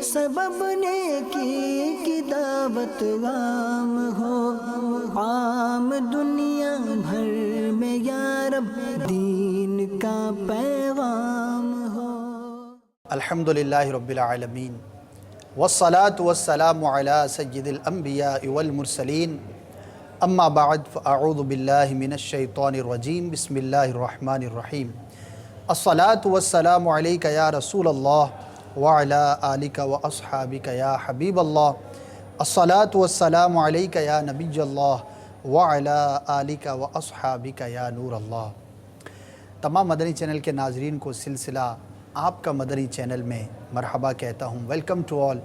سبب نیکی کی دعوت عام ہو، عام دنیا بھر میں یا رب دین کا پیغام ہو۔ الحمدللہ رب العالمین والصلاة والسلام علی سید الانبیاء والمرسلین، اما بعد فاعوذ باللہ من الشیطان الرجیم، بسم اللہ الرحمن الرحیم۔ الصلاة والسلام علیک یا رسول اللہ وعلی آلک واصحابک یا حبیب اللہ۔ الصلاة والسلام علیک یا نبی اللہ وعلی آلک واصحابک یا نور اللہ۔ تمام مدنی چینل کے ناظرین کو سلسلہ آپ کا مدنی چینل میں مرحبا کہتا ہوں۔ Welcome to all.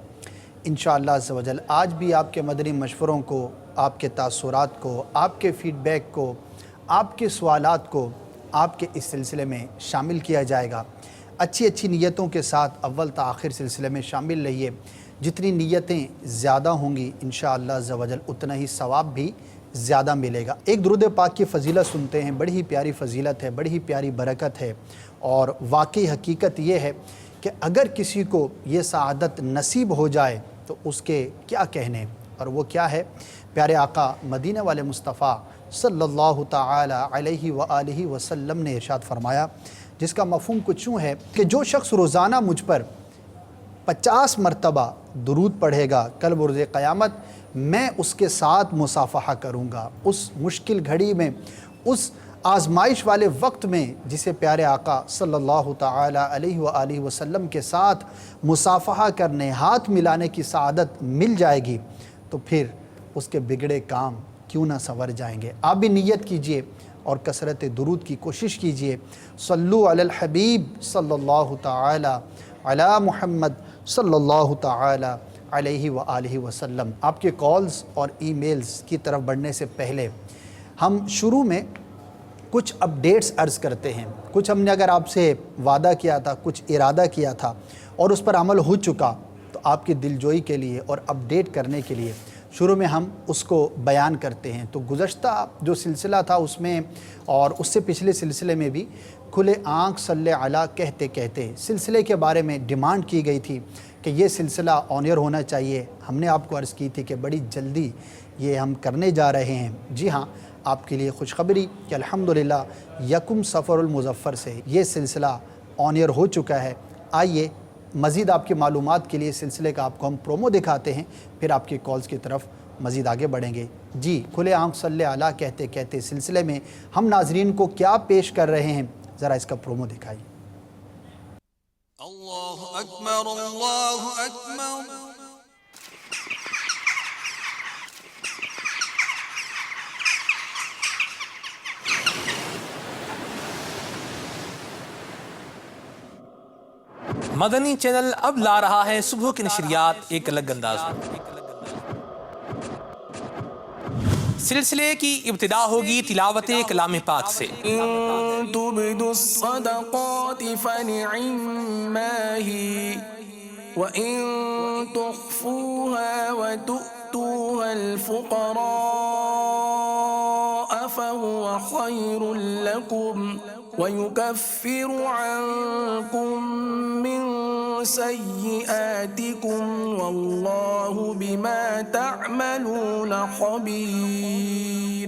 انشاءاللہ عز و جل آج بھی آپ کے مدنی مشوروں کو، آپ کے تاثرات کو، آپ کے فیڈ بیک کو، آپ کے سوالات کو آپ کے اس سلسلے میں شامل کیا جائے گا۔ اچھی نیتوں کے ساتھ اول تا آخر سلسلے میں شامل رہیے۔ جتنی نیتیں زیادہ ہوں گی انشاءاللہ عز و جل اتنا ہی ثواب بھی زیادہ ملے گا۔ ایک درود پاک کی فضیلت سنتے ہیں، بڑی ہی پیاری فضیلت ہے، بڑی ہی پیاری برکت ہے، اور واقعی حقیقت یہ ہے کہ اگر کسی کو یہ سعادت نصیب ہو جائے تو اس کے کیا کہنے، اور وہ کیا ہے؟ پیارے آقا مدینہ والے مصطفیٰ صلی اللہ تعالی علیہ وآلہ وسلم نے ارشاد فرمایا، جس کا مفہوم کچھ یوں ہے کہ جو شخص روزانہ مجھ پر 50 مرتبہ درود پڑھے گا، کل بروز قیامت میں اس کے ساتھ مصافحہ کروں گا۔ اس مشکل گھڑی میں، اس آزمائش والے وقت میں جسے پیارے آقا صلی اللہ تعالی علیہ وآلہ وسلم کے ساتھ مصافحہ کرنے، ہاتھ ملانے کی سعادت مل جائے گی، تو پھر اس کے بگڑے کام کیوں نہ سنور جائیں گے۔ آپ بھی نیت کیجئے اور کثرت درود کی کوشش کیجئے۔ صلو علی الحبیب صلی اللہ تعالی علی محمد صلی اللہ تعالی علیہ وآلہ وسلم۔ آپ کے کالز اور ای میلز کی طرف بڑھنے سے پہلے ہم شروع میں کچھ اپڈیٹس عرض کرتے ہیں۔ کچھ ہم نے اگر آپ سے وعدہ کیا تھا، کچھ ارادہ کیا تھا اور اس پر عمل ہو چکا، تو آپ کی دلجوئی کے لیے اور اپڈیٹ کرنے کے لیے شروع میں ہم اس کو بیان کرتے ہیں۔ تو گزشتہ جو سلسلہ تھا اس میں اور اس سے پچھلے سلسلے میں بھی کھلے آنکھ صلی علی کہتے کہتے سلسلے کے بارے میں ڈیمانڈ کی گئی تھی کہ یہ سلسلہ آن ایئر ہونا چاہیے۔ ہم نے آپ کو عرض کی تھی کہ بڑی جلدی یہ ہم کرنے جا رہے ہیں۔ جی ہاں، آپ کے لیے خوشخبری کہ الحمدللہ یکم سفر المظفر سے یہ سلسلہ آن ایئر ہو چکا ہے۔ آئیے مزید آپ کی معلومات کے لیے سلسلے کا آپ کو ہم پرومو دکھاتے ہیں، پھر آپ کی کالز کی طرف مزید آگے بڑھیں گے۔ جی، کھلے آنکھ صلی علی کہتے کہتے سلسلے میں ہم ناظرین کو کیا پیش کر رہے ہیں، ذرا اس کا پرومو دکھائیے۔ اللہ اکبر، اللہ اکبر۔ مدنی چینل اب لا رہا ہے صبح کی نشریات ایک الگ انداز میں۔ سلسلے کی ابتدا ہوگی تلاوت کلام پاک سے۔ إن تبدوا الصدقات فنعما هي وإن تخفوها وتؤتوها الفقراء فهو خير لكم ويكفر عنكم من سيئاتكم والله بما تعملون خبير۔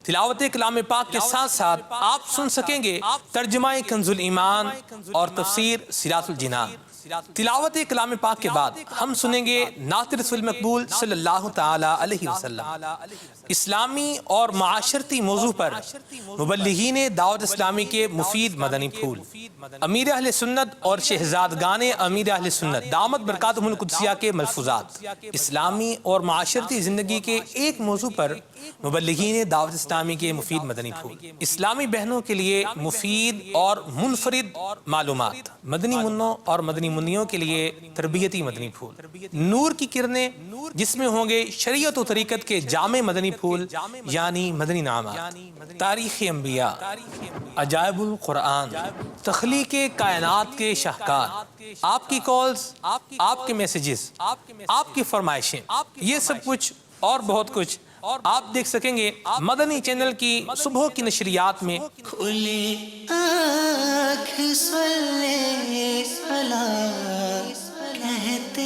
تلاوت کلام پاک کے ساتھ ساتھ آپ سن سکیں گے ترجمہ کنز الایمان اور تفسیر صراط الجنان۔ تلاوت کلام پاک کے بعد ہم سنیں گے نعت رسول مقبول صلی اللہ تعالی علیہ وسلم۔ اسلامی اور معاشرتی موضوع پر مبلغین دعوت اسلامی کے مفید مدنی پھول، امیر اہل سنت اور شہزادگان امیر اہل سنت دامت برکاتہم القدسیہ کے ملفوظات، اسلامی اور معاشرتی زندگی کے ایک موضوع پر مبلغین دعوت اسلامی کے مفید مدنی پھول، اسلامی بہنوں کے لیے مفید اور منفرد معلومات، مدنی منوں اور مدنی منیوں کے لیے تربیتی مدنی پھول، نور کی کرنیں جس میں ہوں گے شریعت و طریقت کے جامع مدنی پھول یعنی مدنی نامات، تاریخ انبیاء، عجائب القرآن، تخلیق کائنات کے شاہکار، آپ کی کالز، آپ کے میسیجز، آپ کی فرمائشیں، یہ سب کچھ اور بہت کچھ آپ دیکھ سکیں گے مدنی چینل کی صبح کی نشریات میں۔ کھلی آنکھ صلی علی کہتے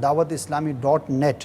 dawatislami.net,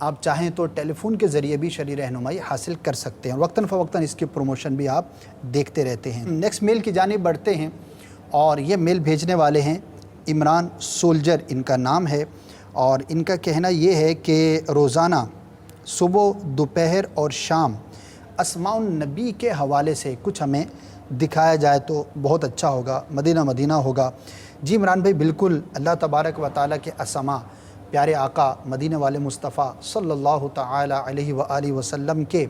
آپ چاہیں تو ٹیلی فون کے ذریعے بھی شرعی رہنمائی حاصل کر سکتے ہیں، وقتاً فوقتاً اس کی پروموشن بھی آپ دیکھتے رہتے ہیں۔ نیکسٹ میل کی جانب بڑھتے ہیں، اور یہ میل بھیجنے والے ہیں عمران سولجر ان کا نام ہے، اور ان کا کہنا یہ ہے کہ روزانہ صبح، دوپہر اور شام اسماء النبی کے حوالے سے کچھ ہمیں دکھایا جائے تو بہت اچھا ہوگا، مدینہ مدینہ ہوگا۔ جی عمران بھائی، بالکل اللہ تبارک و تعالیٰ کے اسماء، پیارے آقا مدینہ والے مصطفیٰ صلی اللہ تعالی علیہ وآلہ وسلم کے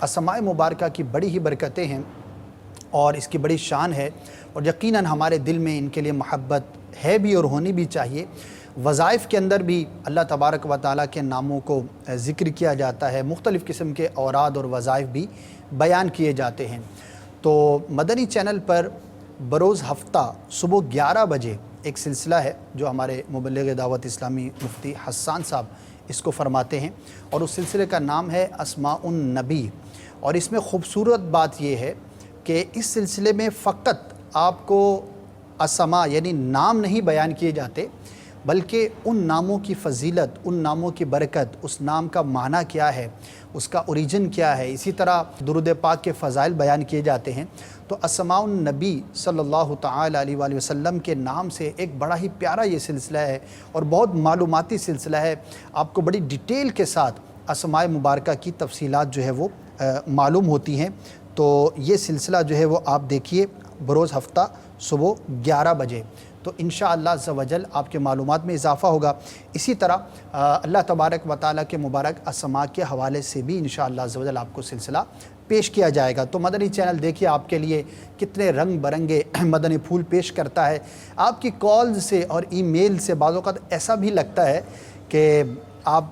اسماء مبارکہ کی بڑی ہی برکتیں ہیں اور اس کی بڑی شان ہے، اور یقیناً ہمارے دل میں ان کے لیے محبت ہے بھی اور ہونی بھی چاہیے۔ وظائف کے اندر بھی اللہ تبارک و تعالیٰ کے ناموں کو ذکر کیا جاتا ہے، مختلف قسم کے اوراد اور وظائف بھی بیان کیے جاتے ہیں۔ تو مدنی چینل پر بروز ہفتہ صبح 11 بجے ایک سلسلہ ہے جو ہمارے مبلغ دعوت اسلامی مفتی حسان صاحب اس کو فرماتے ہیں، اور اس سلسلے کا نام ہے اسماء النبی۔ اور اس میں خوبصورت بات یہ ہے کہ اس سلسلے میں فقط آپ کو اسماء یعنی نام نہیں بیان کیے جاتے، بلکہ ان ناموں کی فضیلت، ان ناموں کی برکت، اس نام کا معنی کیا ہے، اس کا اوریجن کیا ہے، اسی طرح درود پاک کے فضائل بیان کیے جاتے ہیں۔ تو اسماء النبی صلی اللہ تعالی علیہ وآلہ وسلم کے نام سے ایک بڑا ہی پیارا یہ سلسلہ ہے، اور بہت معلوماتی سلسلہ ہے، آپ کو بڑی ڈیٹیل کے ساتھ اسماء مبارکہ کی تفصیلات جو ہے وہ معلوم ہوتی ہیں۔ تو یہ سلسلہ جو ہے وہ آپ دیکھیے بروز ہفتہ صبح 11 بجے، تو انشاءاللہ عز و جل آپ کے معلومات میں اضافہ ہوگا۔ اسی طرح اللہ تبارک و تعالیٰ کے مبارک اسماء کے حوالے سے بھی انشاءاللہ عز و جل آپ کو سلسلہ پیش کیا جائے گا۔ تو مدنی چینل دیکھیے آپ کے لیے کتنے رنگ برنگے مدنی پھول پیش کرتا ہے۔ آپ کی کالز سے اور ای میل سے بعض اوقات ایسا بھی لگتا ہے کہ آپ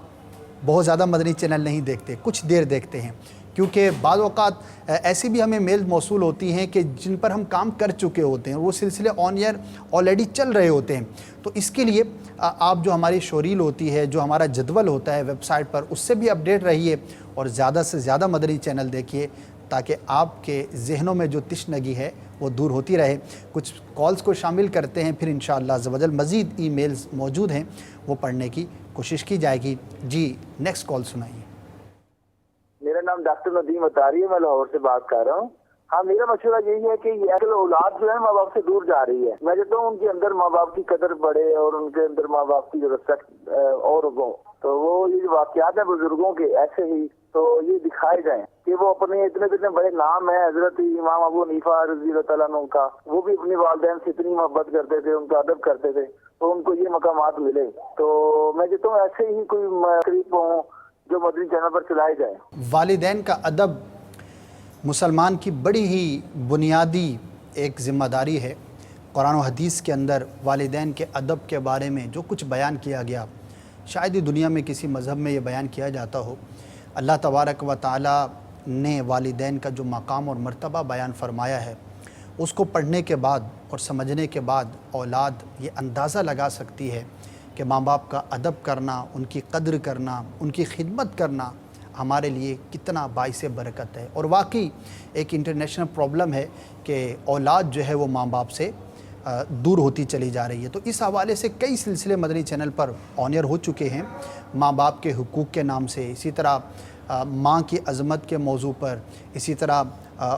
بہت زیادہ مدنی چینل نہیں دیکھتے، کچھ دیر دیکھتے ہیں، کیونکہ بعض اوقات ایسی بھی ہمیں میل موصول ہوتی ہیں کہ جن پر ہم کام کر چکے ہوتے ہیں، وہ سلسلے آن ایئر آلریڈی چل رہے ہوتے ہیں۔ تو اس کے لیے آپ جو ہماری شوریل ہوتی ہے، جو ہمارا جدول ہوتا ہے ویب سائٹ پر، اس سے بھی اپڈیٹ رہیے اور زیادہ سے زیادہ مدنی چینل دیکھیے، تاکہ آپ کے ذہنوں میں جو تشنگی ہے وہ دور ہوتی رہے۔ کچھ کالز کو شامل کرتے ہیں، پھر انشاءاللہ عز و جل مزید ای میلز موجود ہیں، وہ پڑھنے کی کوشش کی جائے گی۔ جی نیکسٹ کال سنائیے۔ میرا نام ڈاکٹر ندیم اتاری ہے، میں لاہور سے بات کر رہا ہوں۔ ہاں، میرا مشورہ یہی ہے کہ یہ اصل اولاد جو ہے ماں باپ سے دور جا رہی ہے۔ میں چاہتا ہوں ان کے اندر ماں باپ کی قدر بڑھے اور ان کے اندر ماں باپ کی جو رسپیکٹ اور ہو، تو وہ یہ جو واقعات ہیں بزرگوں کے ایسے ہی تو یہ دکھائے جائیں کہ وہ اپنے اتنے بڑے نام ہیں، حضرت امام ابو حنیفہ رضی اللہ تعالیٰ عنہ کا، وہ بھی اپنی والدین سے اتنی محبت کرتے تھے، ان کا ادب کرتے تھے، تو ان کو یہ مقامات ملے۔ تو میں چاہتا ہوں ایسے ہی کوئی قریب ہوں جو مدنی چینل پر چلائے جائے۔ والدین کا ادب مسلمان کی بڑی ہی بنیادی ایک ذمہ داری ہے۔ قرآن و حدیث کے اندر والدین کے ادب کے بارے میں جو کچھ بیان کیا گیا، شاید ہی دنیا میں کسی مذہب میں یہ بیان کیا جاتا ہو۔ اللہ تبارک و تعالیٰ نے والدین کا جو مقام اور مرتبہ بیان فرمایا ہے، اس کو پڑھنے کے بعد اور سمجھنے کے بعد اولاد یہ اندازہ لگا سکتی ہے کہ ماں باپ کا ادب کرنا، ان کی قدر کرنا، ان کی خدمت کرنا ہمارے لیے کتنا باعث برکت ہے۔ اور واقعی ایک انٹرنیشنل پرابلم ہے کہ اولاد جو ہے وہ ماں باپ سے دور ہوتی چلی جا رہی ہے۔ تو اس حوالے سے کئی سلسلے مدنی چینل پر آن ایئر ہو چکے ہیں، ماں باپ کے حقوق کے نام سے، اسی طرح ماں کی عظمت کے موضوع پر، اسی طرح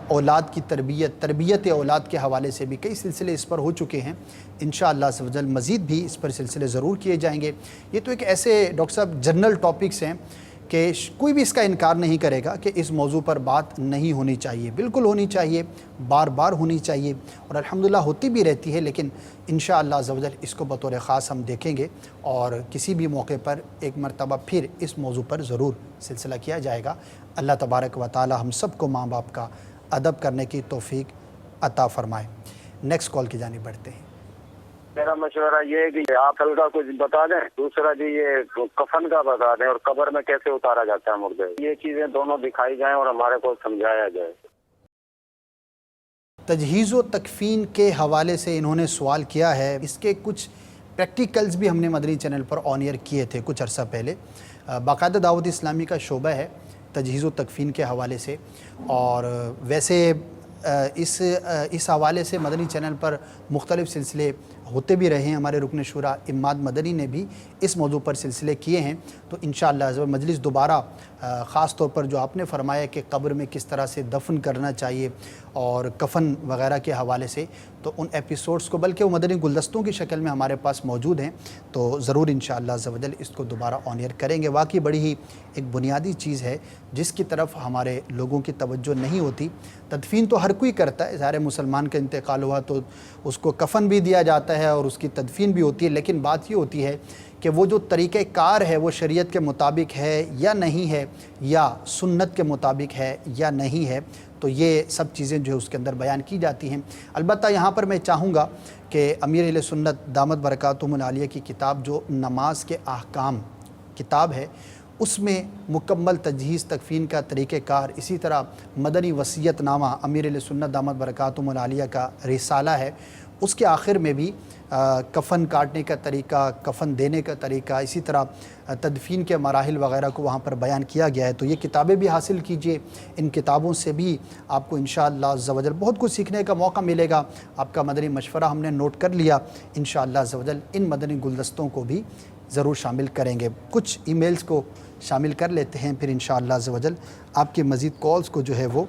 اولاد کی تربیت اولاد کے حوالے سے بھی کئی سلسلے اس پر ہو چکے ہیں۔ انشاءاللہ عز و جل مزید بھی اس پر سلسلے ضرور کیے جائیں گے۔ یہ تو ایک ایسے ڈاکٹر صاحب جنرل ٹاپکس ہیں کہ کوئی بھی اس کا انکار نہیں کرے گا کہ اس موضوع پر بات نہیں ہونی چاہیے، بالکل ہونی چاہیے، بار بار ہونی چاہیے، اور الحمدللہ ہوتی بھی رہتی ہے، لیکن انشاءاللہ عز و جل اس کو بطور خاص ہم دیکھیں گے، اور کسی بھی موقع پر ایک مرتبہ پھر اس موضوع پر ضرور سلسلہ کیا جائے گا۔ اللہ تبارک و تعالی ہم سب کو ماں باپ کا ادب کرنے کی توفیق عطا فرمائے۔ نیکسٹ کال کی جانب بڑھتے ہیں۔ میرا مشورہ یہ ہے کہ آپ کل کا کچھ بتا دیں، دوسرا جی یہ کفن کا بتا دیں، اور قبر میں کیسے اتارا جاتا ہے مردے، یہ چیزیں دونوں دکھائی جائیں اور ہمارے کو سمجھایا جائے۔ تجہیز و تکفین کے حوالے سے انہوں نے سوال کیا ہے، اس کے کچھ پریکٹیکلز بھی ہم نے مدنی چینل پر آن ایئر کیے تھے کچھ عرصہ پہلے۔ باقاعدہ دعوت اسلامی کا شعبہ ہے تجہیز و تکفین کے حوالے سے، اور ویسے اس حوالے سے مدنی چینل پر مختلف سلسلے ہوتے بھی رہے ہیں. ہمارے رکن شورا اماد مدنی نے بھی اس موضوع پر سلسلے کیے ہیں. تو انشاءاللہ مجلس دوبارہ خاص طور پر جو آپ نے فرمایا کہ قبر میں کس طرح سے دفن کرنا چاہیے اور کفن وغیرہ کے حوالے سے، تو ان ایپیسوڈز کو بلکہ وہ مدنی گلدستوں کی شکل میں ہمارے پاس موجود ہیں، تو ضرور انشاءاللہ عزوجل اس کو دوبارہ آن ایئر کریں گے. واقعی بڑی ہی ایک بنیادی چیز ہے جس کی طرف ہمارے لوگوں کی توجہ نہیں ہوتی. تدفین تو ہر کوئی کرتا ہے، ظاہر مسلمان کا انتقال ہوا تو اس کو کفن بھی دیا جاتا ہے اور اس کی تدفین بھی ہوتی ہے، لیکن بات یہ ہوتی ہے کہ وہ جو طریقہ کار ہے وہ شریعت کے مطابق ہے یا نہیں ہے، یا سنت کے مطابق ہے یا نہیں ہے. تو یہ سب چیزیں جو ہے اس کے اندر بیان کی جاتی ہیں. البتہ یہاں پر میں چاہوں گا کہ امیر اہل سنت دامت برکاتہم العالیہ کی کتاب جو نماز کے احکام کتاب ہے، اس میں مکمل تجہیز تکفین کا طریقہ کار، اسی طرح مدنی وصیت نامہ امیر اہل سنت دامت برکاتہم العالیہ کا رسالہ ہے، اس کے آخر میں بھی کفن کاٹنے کا طریقہ، کفن دینے کا طریقہ، اسی طرح تدفین کے مراحل وغیرہ کو وہاں پر بیان کیا گیا ہے. تو یہ کتابیں بھی حاصل کیجئے، ان کتابوں سے بھی آپ کو انشاءاللہ عزوجل بہت کچھ سیکھنے کا موقع ملے گا. آپ کا مدنی مشورہ ہم نے نوٹ کر لیا، انشاءاللہ عزوجل ان مدنی گلدستوں کو بھی ضرور شامل کریں گے. کچھ ای میلز کو شامل کر لیتے ہیں، پھر انشاءاللہ عزوجل آپ کے مزید کالز کو جو ہے وہ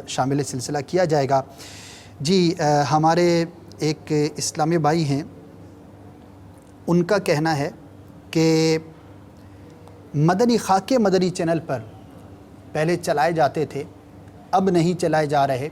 شامل سلسلہ کیا جائے گا. جی ہمارے ایک اسلامی بھائی ہیں، ان کا کہنا ہے کہ مدنی خاکے مدنی چینل پر پہلے چلائے جاتے تھے، اب نہیں چلائے جا رہے،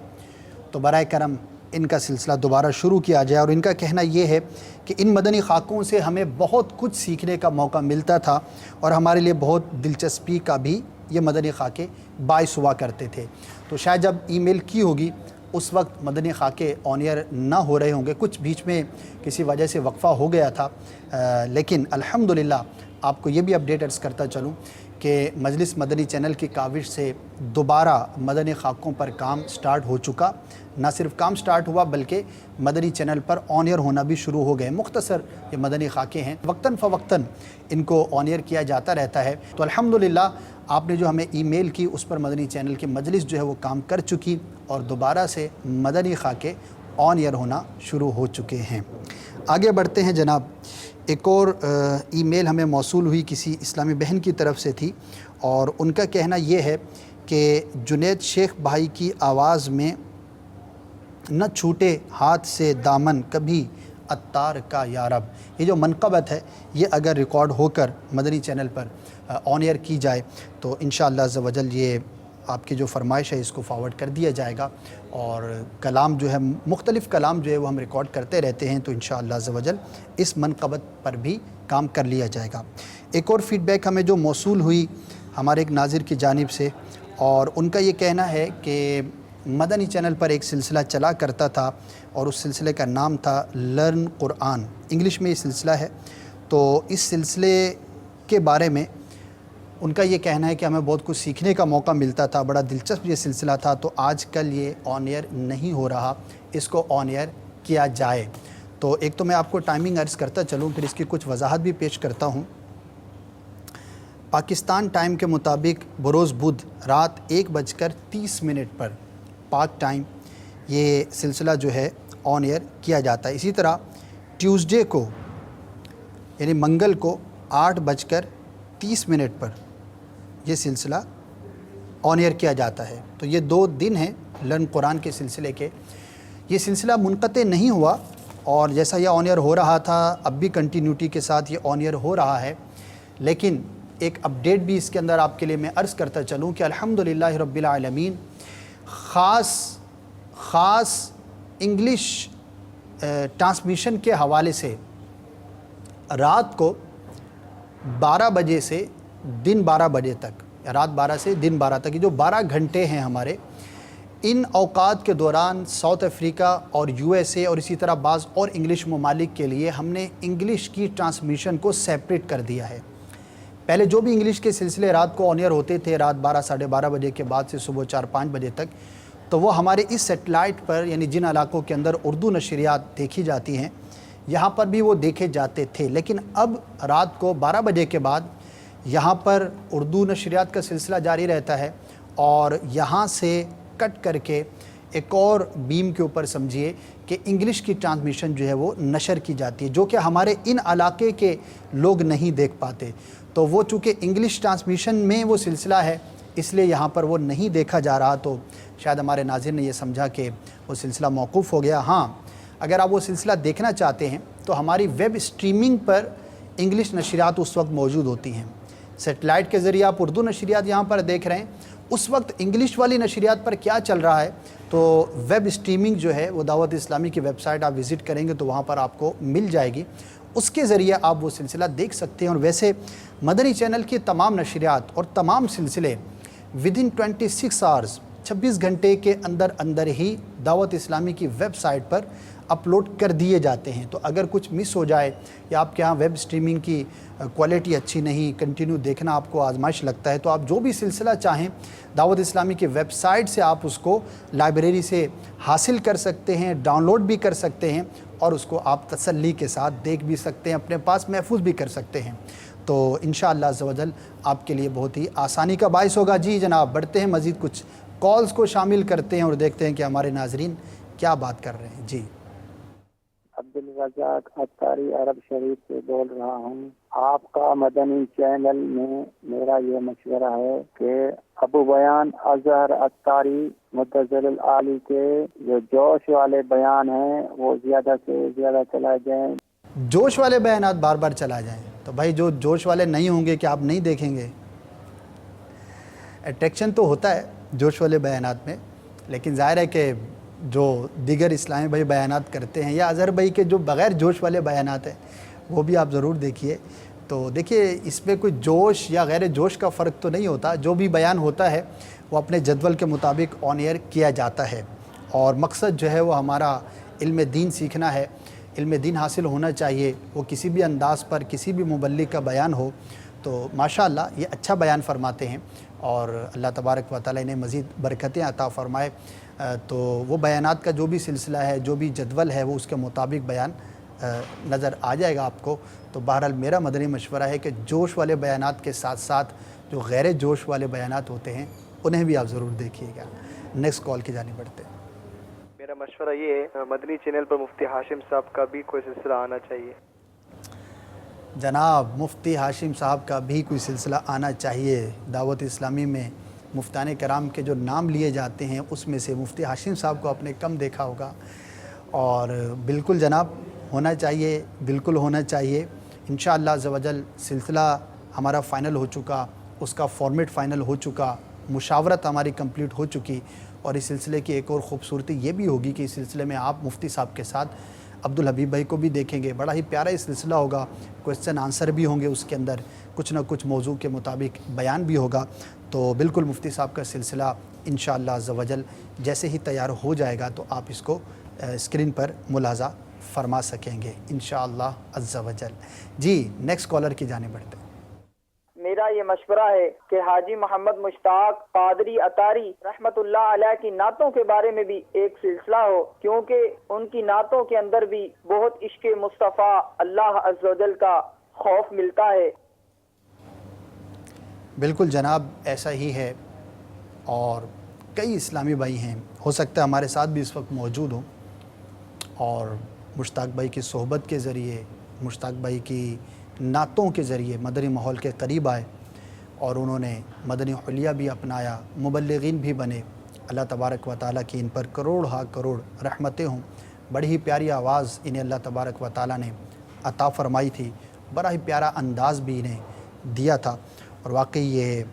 تو برائے کرم ان کا سلسلہ دوبارہ شروع کیا جائے. اور ان کا کہنا یہ ہے کہ ان مدنی خاکوں سے ہمیں بہت کچھ سیکھنے کا موقع ملتا تھا اور ہمارے لیے بہت دلچسپی کا بھی یہ مدنی خاکے باعث ہوا کرتے تھے. تو شاید جب ای میل کی ہوگی اس وقت مدنی خاکے آن ایئر نہ ہو رہے ہوں گے، کچھ بیچ میں کسی وجہ سے وقفہ ہو گیا تھا، لیکن الحمدللہ آپ کو یہ بھی اپڈیٹ عرض کرتا چلوں کہ مجلس مدنی چینل کی کاوش سے دوبارہ مدنی خاکوں پر کام سٹارٹ ہو چکا. نہ صرف کام سٹارٹ ہوا بلکہ مدنی چینل پر آن ایئر ہونا بھی شروع ہو گئے. مختصر یہ مدنی خاکے ہیں، وقتاً فوقتاً ان کو آن ایئر کیا جاتا رہتا ہے. تو الحمدللہ آپ نے جو ہمیں ای میل کی اس پر مدنی چینل کی مجلس جو ہے وہ کام کر چکی اور دوبارہ سے مدنی خاکے آن ایئر ہونا شروع ہو چکے ہیں. آگے بڑھتے ہیں جناب. ایک اور ای میل ہمیں موصول ہوئی کسی اسلامی بہن کی طرف سے تھی، اور ان کا کہنا یہ ہے کہ جنید شیخ بھائی کی آواز میں نہ چھوٹے ہاتھ سے دامن کبھی عطار کا یا رب، یہ جو منقبت ہے یہ اگر ریکارڈ ہو کر مدنی چینل پر آن ایئر کی جائے تو انشاءاللہ عزوجل یہ آپ کی جو فرمائش ہے اس کو فارورڈ کر دیا جائے گا. اور کلام جو ہے مختلف کلام جو ہے وہ ہم ریکارڈ کرتے رہتے ہیں، تو انشاءاللہ عزوجل اس منقبت پر بھی کام کر لیا جائے گا. ایک اور فیڈ بیک ہمیں جو موصول ہوئی ہمارے ایک ناظر کی جانب سے، اور ان کا یہ کہنا ہے کہ مدنی چینل پر ایک سلسلہ چلا کرتا تھا اور اس سلسلے کا نام تھا لرن قرآن، انگلش میں یہ سلسلہ ہے. تو اس سلسلے کے بارے میں ان کا یہ کہنا ہے کہ ہمیں بہت کچھ سیکھنے کا موقع ملتا تھا، بڑا دلچسپ یہ سلسلہ تھا، تو آج کل یہ آن ایئر نہیں ہو رہا، اس کو آن ایئر کیا جائے. تو ایک تو میں آپ کو ٹائمنگ عرض کرتا چلوں، پھر اس کی کچھ وضاحت بھی پیش کرتا ہوں. پاکستان ٹائم کے مطابق بروز بدھ رات 1:30 پر پاک ٹائم یہ سلسلہ جو ہے آن ایئر کیا جاتا ہے. اسی طرح ٹیوزڈے کو یعنی منگل کو 8:30 پر یہ سلسلہ آن ایئر کیا جاتا ہے. تو یہ 2 دن ہیں لرن قرآن کے سلسلے کے. یہ سلسلہ منقطع نہیں ہوا، اور جیسا یہ آن ایئر ہو رہا تھا اب بھی کنٹینیوٹی کے ساتھ یہ آن ایئر ہو رہا ہے. لیکن ایک اپڈیٹ بھی اس کے اندر آپ کے لیے میں عرض کرتا چلوں کہ الحمدللہ رب العالمین خاص انگلش ٹرانسمیشن کے حوالے سے رات کو 12 بجے سے دن 12 بجے تک، رات 12 سے دن 12 تک، یہ جو 12 گھنٹے ہیں ہمارے، ان اوقات کے دوران ساؤتھ افریقہ اور USA اور اسی طرح بعض اور انگلش ممالک کے لیے ہم نے انگلش کی ٹرانسمیشن کو سیپریٹ کر دیا ہے. پہلے جو بھی انگلش کے سلسلے رات کو آن ایئر ہوتے تھے رات 12 ساڑھے 12 بجے کے بعد سے صبح 4-5 بجے تک، تو وہ ہمارے اس سیٹلائٹ پر یعنی جن علاقوں کے اندر اردو نشریات دیکھی جاتی ہیں یہاں پر بھی وہ دیکھے جاتے تھے. لیکن اب رات کو 12 بجے کے بعد یہاں پر اردو نشریات کا سلسلہ جاری رہتا ہے، اور یہاں سے کٹ کر کے ایک اور بیم کے اوپر سمجھیے کہ انگلش کی ٹرانسمیشن جو ہے وہ نشر کی جاتی ہے، جو کہ ہمارے ان علاقے کے لوگ نہیں دیکھ پاتے، تو وہ چونکہ انگلش ٹرانسمیشن میں وہ سلسلہ ہے اس لیے یہاں پر وہ نہیں دیکھا جا رہا، تو شاید ہمارے ناظرین نے یہ سمجھا کہ وہ سلسلہ موقوف ہو گیا۔ ہاں، اگر آپ وہ سلسلہ دیکھنا چاہتے ہیں تو ہماری ویب اسٹریمنگ پر انگلش نشریات اس وقت موجود ہوتی ہیں۔ سیٹلائٹ کے ذریعے آپ اردو نشریات یہاں پر دیکھ رہے ہیں، اس وقت انگلش والی نشریات پر کیا چل رہا ہے، تو ویب اسٹریمنگ جو ہے وہ دعوت اسلامی کی ویب سائٹ آپ وزٹ کریں گے تو وہاں پر آپ کو مل جائے گی، اس کے ذریعے آپ وہ سلسلہ دیکھ سکتے ہیں۔ اور ویسے مدنی چینل کی تمام نشریات اور تمام سلسلے ودن 26 آورز 26 گھنٹے کے اندر ہی دعوت اسلامی کی ویب سائٹ پر اپلوڈ کر دیے جاتے ہیں، تو اگر کچھ مس ہو جائے یا آپ کے ہاں ویب اسٹریمنگ کی کوالٹی اچھی نہیں، کنٹینیو دیکھنا آپ کو آزمائش لگتا ہے، تو آپ جو بھی سلسلہ چاہیں دعوت اسلامی کی ویب سائٹ سے آپ اس کو لائبریری سے حاصل کر سکتے ہیں، ڈاؤن لوڈ بھی کر سکتے ہیں اور اس کو آپ تسلی کے ساتھ دیکھ بھی سکتے ہیں، اپنے پاس محفوظ بھی کر سکتے ہیں، تو انشاءاللہ عز و جل آپ کے لیے بہت ہی آسانی کا باعث ہوگا۔ جی جناب، بڑھتے ہیں، مزید کچھ کالز کو شامل کرتے ہیں اور دیکھتے ہیں کہ ہمارے ناظرین کیا بات کر رہے ہیں۔ جی عبدالرزاق اتاری عرب شریف سے بول رہا ہوں۔ آپ کا مدنی چینل میں میرا یہ مشورہ ہے کہ ابو بیان اظہر اتاری متضل العالی کے جو جوش والے بیان ہیں وہ زیادہ سے زیادہ چلائے جائیں۔ جوش والے بیانات بار بار چلا جائیں، تو بھائی جو جوش والے نہیں ہوں گے کیا آپ نہیں دیکھیں گے؟ اٹریکشن تو ہوتا ہے جوش والے بیانات میں، لیکن ظاہر ہے کہ جو دیگر اسلامی بھائی بیانات کرتے ہیں یا اظہر بھائی کے جو بغیر جوش والے بیانات ہیں وہ بھی آپ ضرور دیکھیے۔ تو دیکھیے اس میں کوئی جوش یا غیر جوش کا فرق تو نہیں ہوتا، جو بھی بیان ہوتا ہے وہ اپنے جدول کے مطابق آن ایئر کیا جاتا ہے، اور مقصد جو ہے وہ ہمارا علم دین سیکھنا ہے، علم دین حاصل ہونا چاہیے، وہ کسی بھی انداز پر کسی بھی مبلغ کا بیان ہو، تو ماشاءاللہ یہ اچھا بیان فرماتے ہیں اور اللہ تبارک و تعالی انہیں مزید برکتیں عطا فرمائے۔ تو وہ بیانات کا جو بھی سلسلہ ہے، جو بھی جدول ہے، وہ اس کے مطابق بیان نظر آ جائے گا آپ کو۔ تو بہرحال میرا مدنی مشورہ ہے کہ جوش والے بیانات کے ساتھ ساتھ جو غیر جوش والے بیانات ہوتے ہیں انہیں بھی آپ ضرور دیکھیے گا۔ نیکسٹ کال کی جانب بڑھتے ہیں۔ میرا مشورہ یہ ہے مدنی چینل پر مفتی ہاشم صاحب کا بھی کوئی سلسلہ آنا چاہیے۔ جناب، مفتی ہاشم صاحب کا بھی کوئی سلسلہ آنا چاہیے۔ دعوت اسلامی میں مفتیان کرام کے جو نام لیے جاتے ہیں اس میں سے مفتی ہاشم صاحب کو آپ نے کم دیکھا ہوگا، اور بالکل جناب ہونا چاہیے، بالکل ہونا چاہیے۔ انشاءاللہ عز و جل سلسلہ ہمارا فائنل ہو چکا، اس کا فارمیٹ فائنل ہو چکا، مشاورت ہماری کمپلیٹ ہو چکی، اور اس سلسلے کی ایک اور خوبصورتی یہ بھی ہوگی کہ اس سلسلے میں آپ مفتی صاحب کے ساتھ عبدالحبیب بھائی کو بھی دیکھیں گے۔ بڑا ہی پیارا یہ سلسلہ ہوگا، کوسچن آنسر بھی ہوں گے اس کے اندر، کچھ نہ کچھ موضوع کے مطابق بیان بھی ہوگا۔ تو بالکل مفتی صاحب کا سلسلہ انشاءاللہ عز و جل جیسے ہی تیار ہو جائے گا تو آپ اس کو اسکرین پر ملاحظہ فرما سکیں گے انشاءاللہ عز و جل۔ جی نیکسٹ کالر کی جانب بڑھتے ہیں۔ میرا یہ مشورہ ہے کہ حاجی محمد مشتاق قادری اتاری رحمت اللہ علیہ کی نعتوں کے بارے میں بھی ایک سلسلہ ہو، کیونکہ ان کی نعتوں کے اندر بھی بہت عشق مصطفیٰ اللہ عز و جل کا خوف ملتا ہے۔ بالکل جناب ایسا ہی ہے، اور کئی اسلامی بھائی ہیں، ہو سکتا ہے ہمارے ساتھ بھی اس وقت موجود ہوں، اور مشتاق بھائی کی صحبت کے ذریعے، مشتاق بھائی کی نعتوں کے ذریعے مدنی ماحول کے قریب آئے، اور انہوں نے مدنی حلیہ بھی اپنایا، مبلغین بھی بنے۔ اللہ تبارک و تعالیٰ کی ان پر کروڑ ہا کروڑ رحمتیں ہوں۔ بڑی ہی پیاری آواز انہیں اللہ تبارک و تعالیٰ نے عطا فرمائی تھی، بڑا ہی پیارا انداز بھی انہیں دیا تھا، اور واقعی یہ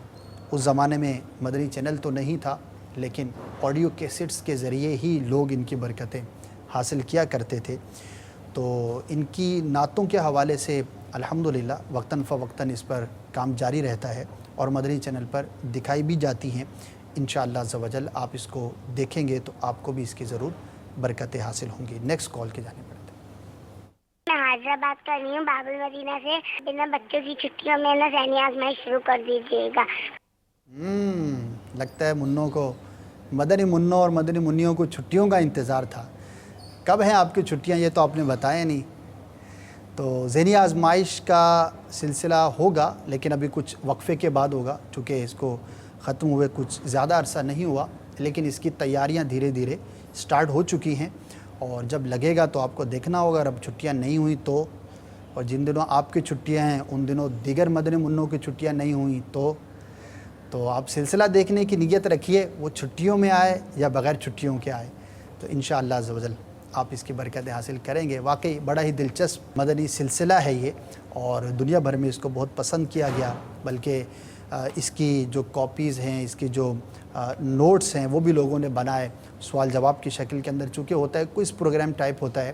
اس زمانے میں مدنی چینل تو نہیں تھا، لیکن آڈیو کیسٹس کے ذریعے ہی لوگ ان کی برکتیں حاصل کیا کرتے تھے۔ تو ان کی نعتوں کے حوالے سے الحمدللہ وقتاً فوقتاً اس پر کام جاری رہتا ہے، اور مدنی چینل پر دکھائی بھی جاتی ہیں۔ انشاءاللہ عز و جل آپ اس کو دیکھیں گے تو آپ کو بھی اس کی ضرور برکتیں حاصل ہوں گی۔ نیکسٹ کال کی جانب بڑھتے ہیں۔ میں حاضرہ بات کر رہی ہوں باب المدینہ سے۔ بنا بچوں کی چھٹیوں میں نا ذہنی آزمائش شروع کر دیجیے گا۔ لگتا ہے منوں کو، مدنی منوں اور مدنی منیوں کو چھٹیوں کا انتظار تھا۔ کب ہیں آپ کی چھٹیاں یہ تو آپ نے بتایا نہیں۔ تو ذہنی آزمائش کا سلسلہ ہوگا، لیکن ابھی کچھ وقفے کے بعد ہوگا، چونکہ اس کو ختم ہوئے کچھ زیادہ عرصہ نہیں ہوا، لیکن اس کی تیاریاں دھیرے دھیرے سٹارٹ ہو چکی ہیں، اور جب لگے گا تو آپ کو دیکھنا ہوگا۔ اب چھٹیاں نہیں ہوئیں تو، اور جن دنوں آپ کی چھٹیاں ہیں ان دنوں دیگر مدنی منوں کی چھٹیاں نہیں ہوئیں تو آپ سلسلہ دیکھنے کی نیت رکھیے، وہ چھٹیوں میں آئے یا بغیر چھٹیوں کے آئے، تو انشاءاللہ عز و جل آپ اس کی برکتیں حاصل کریں گے۔ واقعی بڑا ہی دلچسپ مدنی سلسلہ ہے یہ، اور دنیا بھر میں اس کو بہت پسند کیا گیا، بلکہ اس کی جو کاپیز ہیں، اس کی جو نوٹس ہیں وہ بھی لوگوں نے بنائے سوال جواب کی شکل کے اندر، چونکہ ہوتا ہے کوئز پروگرام ٹائپ ہوتا ہے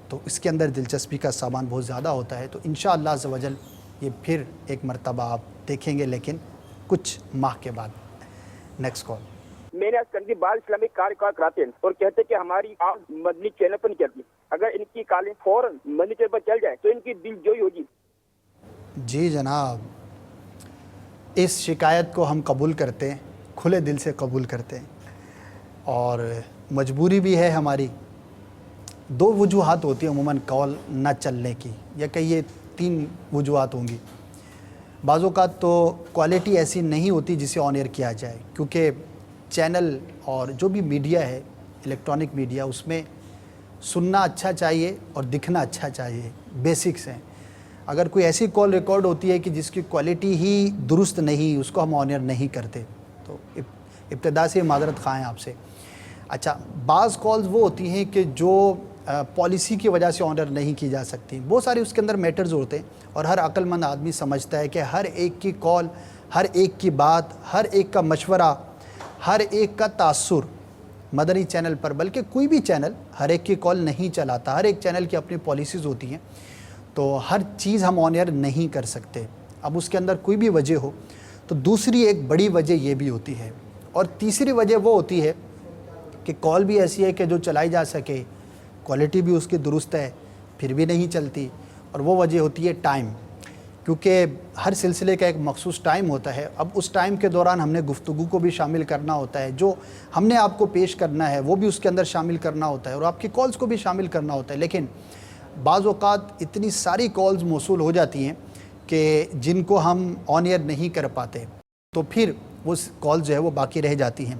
تو اس کے اندر دلچسپی کا سامان بہت زیادہ ہوتا ہے۔ تو انشاءاللہ عز و جل یہ پھر ایک مرتبہ آپ دیکھیں گے، لیکن کچھ ماہ کے بعد۔ Next call. میں نے کنزی بال اسلامک کار کراتے ہیں اور کہتے کہ ہماری آواز مدنی چینل پر نہیں چلتی، اگر ان کی کالنگ فوراً مدنی چینل پر چل جائے تو ان کی دل جوئی ہوگی۔ جی جناب، اس شکایت کو ہم قبول کرتے ہیں، کھلے دل سے قبول کرتے ہیں، اور مجبوری بھی ہے ہماری۔ دو وجوہات ہوتی ہیں عموماً کال نہ چلنے کی، یا کہیے 3 وجوہات ہوں گی۔ بعض اوقات تو کوالٹی ایسی نہیں ہوتی جسے آن ایئر کیا جائے، کیونکہ چینل اور جو بھی میڈیا ہے، الیکٹرانک میڈیا، اس میں سننا اچھا چاہیے اور دکھنا اچھا چاہیے، بیسکس ہیں۔ اگر کوئی ایسی کال ریکارڈ ہوتی ہے کہ جس کی کوالٹی ہی درست نہیں، اس کو ہم آن ایئر نہیں کرتے، تو ابتدا سے معذرت خواہ ہیں آپ سے۔ اچھا، بعض کالز وہ ہوتی ہیں کہ جو پالیسی کی وجہ سے آن ایئر نہیں کی جا سکتی، بہت سارے اس کے اندر میٹرز ہوتے ہیں، اور ہر عقل مند آدمی سمجھتا ہے کہ ہر ایک کی کال، ہر ایک کی بات، ہر ایک کا مشورہ، ہر ایک کا تاثر مدنی چینل پر، بلکہ کوئی بھی چینل ہر ایک کی کال نہیں چلاتا، ہر ایک چینل کی اپنی پالیسیز ہوتی ہیں، تو ہر چیز ہم آن ایئر نہیں کر سکتے۔ اب اس کے اندر کوئی بھی وجہ ہو تو دوسری ایک بڑی وجہ یہ بھی ہوتی ہے، اور تیسری وجہ وہ ہوتی ہے کہ کال بھی ایسی ہے کہ جو چلائی جا سکے، کوالٹی بھی اس کی درست ہے، پھر بھی نہیں چلتی، اور وہ وجہ ہوتی ہے ٹائم، کیونکہ ہر سلسلے کا ایک مخصوص ٹائم ہوتا ہے۔ اب اس ٹائم کے دوران ہم نے گفتگو کو بھی شامل کرنا ہوتا ہے، جو ہم نے آپ کو پیش کرنا ہے وہ بھی اس کے اندر شامل کرنا ہوتا ہے، اور آپ کی کالز کو بھی شامل کرنا ہوتا ہے، لیکن بعض اوقات اتنی ساری کالز موصول ہو جاتی ہیں کہ جن کو ہم آن ایئر نہیں کر پاتے، تو پھر وہ کالز جو ہے وہ باقی رہ جاتی ہیں۔